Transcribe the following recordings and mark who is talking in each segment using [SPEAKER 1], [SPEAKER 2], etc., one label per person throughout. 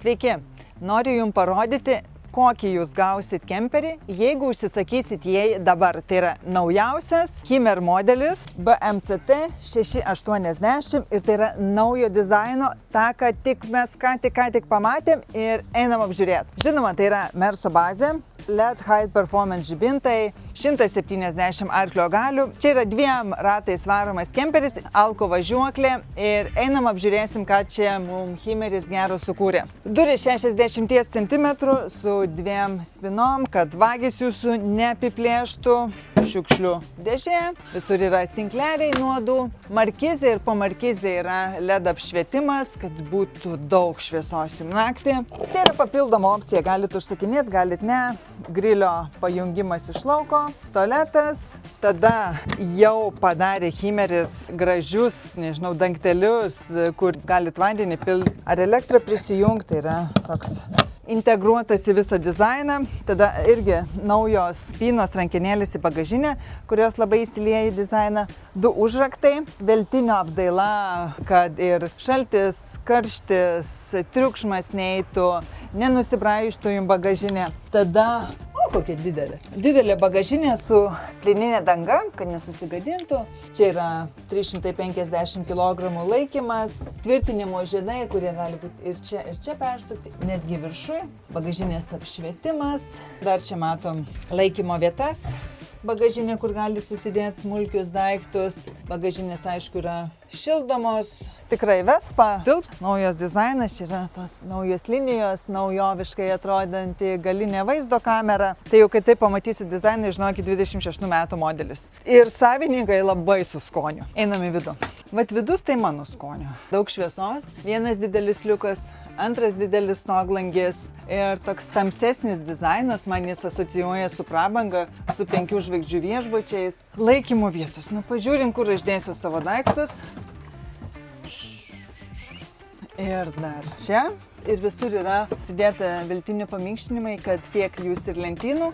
[SPEAKER 1] Sveiki, noriu Jums parodyti, kokį Jūs gausit kemperį, jeigu užsisakysit jį dabar. Tai yra naujausias Hymer modelis BMCT 680 ir tai yra naujo dizaino, tą, ką mes ką tik pamatėm ir einam apžiūrėti. Žinoma, tai yra Merso bazė, LED High Performance žibintai, 170 arklio galių. Čia yra 2 ratais varomas kemperis, alko važiuoklė ir einam apžiūrėsim, ką čia mums Hymeris gero sukūrė. Durys 60 cm su 2 spinom, kad vagis jūsų neapiplėštų, šiukšlių dėžė, visur yra tinkleliai nuodų, markizė ir po markizė yra LED apšvietimas, kad būtų daug šviesos jums naktį. Čia yra papildoma opcija, galit užsakinėti, galit ne, grilio pajungimas iš lauko, tualetas, tada jau padarė Hymeris gražius, nežinau, dangtelius, kur galit vandenį pilti ar elektrą prisijungti, tai yra toks integruotas į visą dizainą. Tada irgi naujos spynos rankenėlės į bagažinę, kurios labai įsilieja į dizainą. 2 užraktai, veltinio apdaila, kad ir šaltis, karštis, triukšmas neeitų, nenusibraižtų jums bagažinė. Tada, kokia didelė. Didelė bagažinė su plininė danga, kad nesusigadintų. Čia yra 350 kg laikymas, tvirtinimo žiedai, kurie gali būti ir čia persukti, netgi viršui. Bagažinės apšvietimas. Dar čia matom laikymo vietas. Bagažinė, kur galite susidėti smulkius daiktus. Bagažinės, aišku, yra šildomos. Tikrai Vespa. Naujas dizainas, čia yra tos naujos linijos, naujoviškai atrodanti galinė vaizdo kamera. Tai jau kai taip pamatysit dizainą, žinokit, 26 metų modelis. Ir savininkai labai su skoniu. Einam į vidų. Vat vidus tai mano skonio. Daug šviesos, vienas didelis liukas, antras didelis stoglangis ir toks tamsesnis dizainas, man jis asocijuoja su prabanga, su 5 žvaigždžių viešbučiais. Laikymo vietos. Nu, pažiūrim, kur aš dėsiu savo daiktus. Ir dar čia. Ir visur yra sudėta veltinių paminkštinimai, kad tiek jūs ir lentynų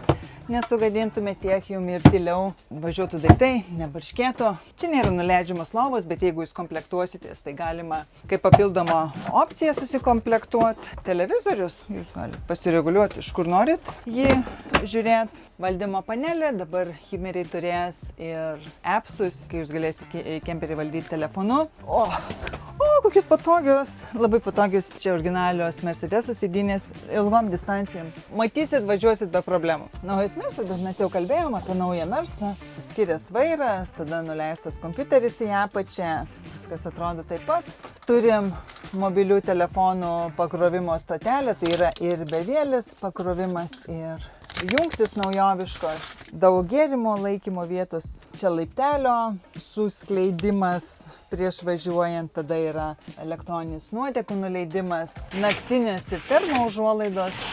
[SPEAKER 1] nesugadintume, tiek jums ir tyliau važiuotų daiktai, nebarškėtų. Čia nėra nuleidžiamos lovos, bet jeigu jūs komplektuositės, tai galima kaip papildomą opciją susikomplektuoti. Televizorius, jūs galite pasireguliuoti, iš kur norit jį žiūrėti. Valdymo panelė, dabar Hymeriai turės ir appsus, kai jūs galėsite kemperį valdyti telefonu. Kokius patogios, labai patogios čia originalios Mercedes sėdynės ilgom distancijom. Matysit, važiuosit be problemų. Naujas Mercedes, bet mes jau kalbėjom apie naują Mersą. Skirias vairas, tada nuleistas kompiuteris į apačią, viskas atrodo taip pat. Turim mobilių telefonų pakrovimo stotelę, tai yra ir bevėlis pakrovimas ir jungtis naujoviškos. Daug gėrimo laikymo vietos. Čia laiptelio suskleidimas prieš važiuojant, tada yra elektroninis nuotekų nuleidimas, naktinės ir termo užuolaidos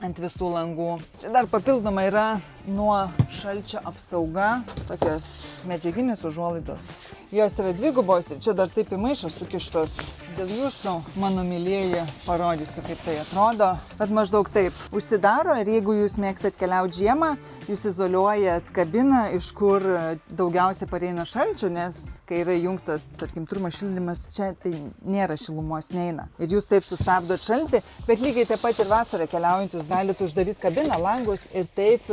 [SPEAKER 1] ant visų langų. Čia dar papildoma yra nuo šalčio apsauga, tokios medžiaginės užuolaidos. Jos yra dvigubos ir čia dar taip į maišą sukištos. Dėl jūsų, mano mylieji, parodysiu, kaip tai atrodo. Bet maždaug taip užsidaro ir jeigu jūs mėgstat keliauti žiemą, jūs izoliuojat kabiną, iš kur daugiausiai pareina šalčio, nes kai yra jungtas, tarkim, turmas šildymas, čia tai nėra šilumos, neina. Ir jūs taip sustabdot šaltį, bet lygiai taip pat ir vasarą keliaujant jūs galite uždaryti kabiną, langus ir taip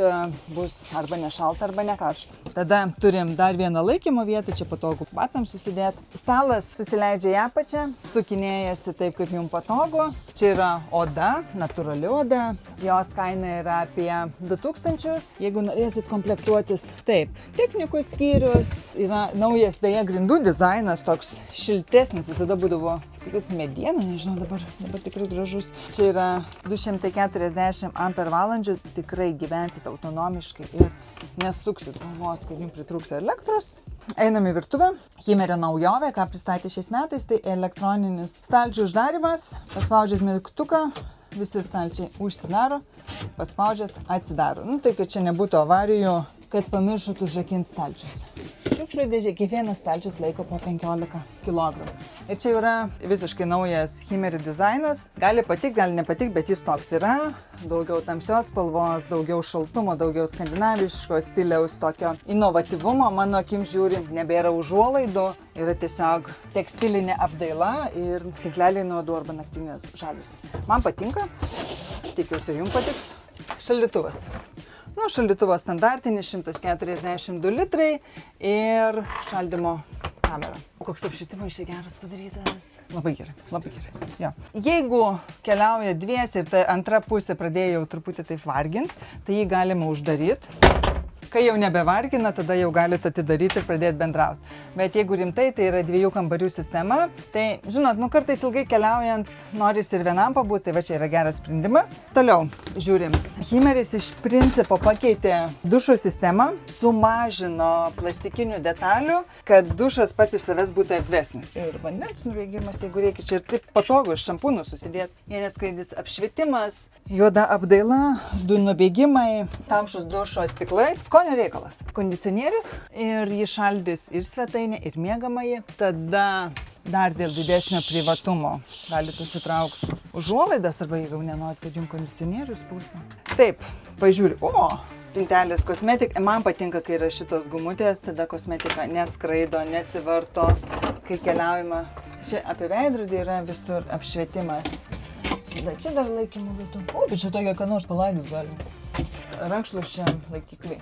[SPEAKER 1] bus arba nešalta, arba nekaršta. Tada turim dar vieną laikymo vietą, čia patogu batams susidėti. Stalas susileidžia į apačią, sukinėjasi taip, kaip jums patogu. Čia yra oda, natūrali oda. Jos kaina yra apie 2000. Jeigu norėsit komplektuotis, taip. Technikos skyrius yra naujas, beje, grindų dizainas, toks šiltesnis, visada būdavo kaip mediena, nežinau, dabar tikrai gražus. Čia yra 240 ampervalandžių, tikrai gyvensit autonomiškai ir nesuksit galvos, kad jums pritrūks elektros. Einam į virtuvę. Hymerio naujovė, ką pristatė šiais metais, tai elektroninis stalčių uždarimas. Paspaudžiat mygtuką, visi stalčiai užsidaro, paspaudžiat, atsidaro. Tai kad čia nebūtų avarijų, kad pamiršot užrakinti stalčius. Šiukšlių dėžė, kiekvienas stalčius laiko po 15 kg. Ir čia yra visiškai naujas Himeri dizainas. Gali patikti, gali nepatikti, bet jis toks yra. Daugiau tamsios spalvos, daugiau šaltumo, daugiau skandinaviško stiliaus, tokio inovatyvumo. Mano akim žiūrint, nebėra užuolaidų, yra tiesiog tekstilinė apdaila ir tinkleliai nuo uodų arba naktinės žaliusis. Man patinka, tikiuosi jums patiks. Šaldytuvas. Šaldytuvas standartinis 142 litrai ir šaldymo kamera. Koks apšvietimas čia geras padarytas. Labai gerai, labai gerai. Jo. Jeigu keliauja dviesi ir ta antra pusė pradėjo truputį taip varginti, tai jį galima uždaryti. Kai jau nebevargina, tada jau galite atidaryti ir pradėti bendrauti. Bet jeigu rimtai, tai yra 2 kambarių sistema. Tai, žinot, kartais ilgai keliaujant, norisi ir vienam pabūti, tai va čia yra geras sprendimas. Toliau, žiūrim. Himeris iš principo pakeitė dušo sistemą, sumažino plastikinių detalių, kad dušas pats iš savęs būtų erdvesnis. Ir vandens nubėgimas, jeigu reikia, čia ir taip patogu, šampūnų susidėti. Jie neskraidys apšvietimas, juoda apdaila, 2 nubėgimai, tamšus dušo stiklai. Skonio reikalas. Kondicionierius ir jį šaldys ir svetainė, ir miegamąjį. Tada dar dėl didesnio privatumo galite užsitraukti užuolaidas arba jeigu nenorit, kad jums kondicionierius pūstų. Taip, pažiūriu. O, spintelės kosmetika. Man patinka, kai yra šitos gumutės, tada kosmetika neskraido, nesivarto, kai keliaujama. Čia apie veidrodį yra visur apšvietimas. Čia dar laikymo vietų. O, bet čia tokia, ką nors palaidus galima. Rankšluosčiam laikikliai.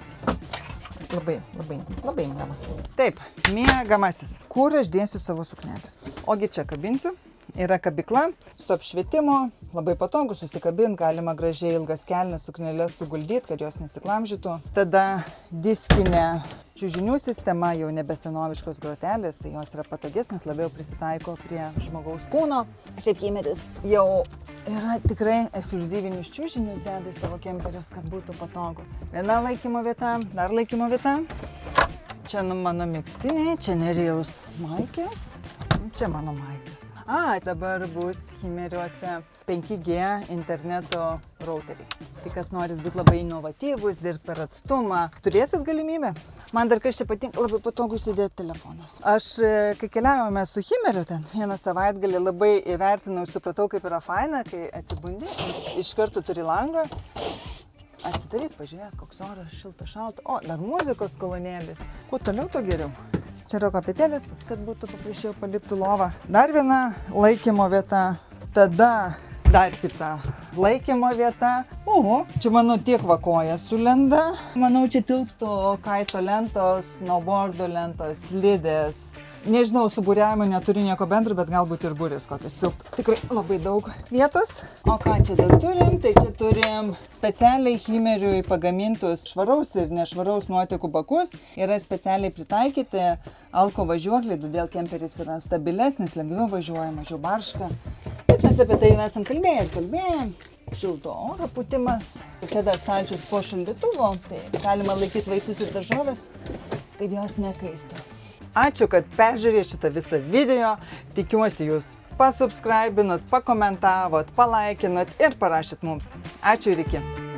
[SPEAKER 1] Labai miela. Taip, miegamasis. Kur aš dėsiu savo suknelės? Ogi čia kabinsiu. Yra kabikla su apšvietimu, labai patogu susikabinti, galima gražiai ilgas kelnes suknelės suguldyti, kad jos nesiklamžytų. Tada diskinė čiužinių sistema, jau nebesenoviškos grotelės, tai jos yra patogesnis, labiau prisitaiko prie žmogaus kūno. Šiaip Himeris jau yra tikrai ekskliuzyvinius čiužinius deda į savo kemperius, kad būtų patogu. Viena laikymo vieta, dar laikymo vieta. Čia mano megztiniai, čia Nerijaus maikės, čia mano maikės. Dabar bus Himeriuose 5G interneto routeriai. Tai kas norit būti labai inovatyvus, dirbti per atstumą, turėsit galimybę. Man dar kas čia patinka, labai patogu sudėti telefonus. Aš, kai keliavome su Himeriu ten vieną savaitgalį, labai įvertinau ir supratau, kaip yra faina, kai atsibundi, iš karto turi langą. Atsidaryt, pažiūrėk, koks oras, šilta, šalta. O, dar muzikos kolonėlis. Kuo toliau, to geriau. Čia yra kopėtėlis, kad būtų paprasčiau palipti lovą. Dar viena laikymo vieta. Tada dar kita laikymo vieta. Oho, čia mano tiek vakoja sulenda. Manau, čia tilptų kaito lentos, snowboardo lentos, slidės. Nežinau, su buriavimu neturi nieko bendro, bet galbūt ir burės kokios tilptų. Tikrai labai daug vietos. O ką čia dar turim? Tai čia turim specialiai Himeriui pagamintus švaraus ir nešvaraus nuotekų bakus. Yra specialiai pritaikyti alko važiuokliai, todėl kemperis yra stabilesnis, lengviau važiuoja, mažiau barška. Bet mes apie tai esam kalbėjom. Šilto oro pūtimas. Čia dar stalčius po šaldytuvo, tai galima laikyti vaisius ir daržoves, kad jos nekaistų. Ačiū, kad peržiūrėjote šitą visą video. Tikiuosi jūs pasubscribinot, pakomentavot, palaikinot ir parašėt mums. Ačiū ir iki.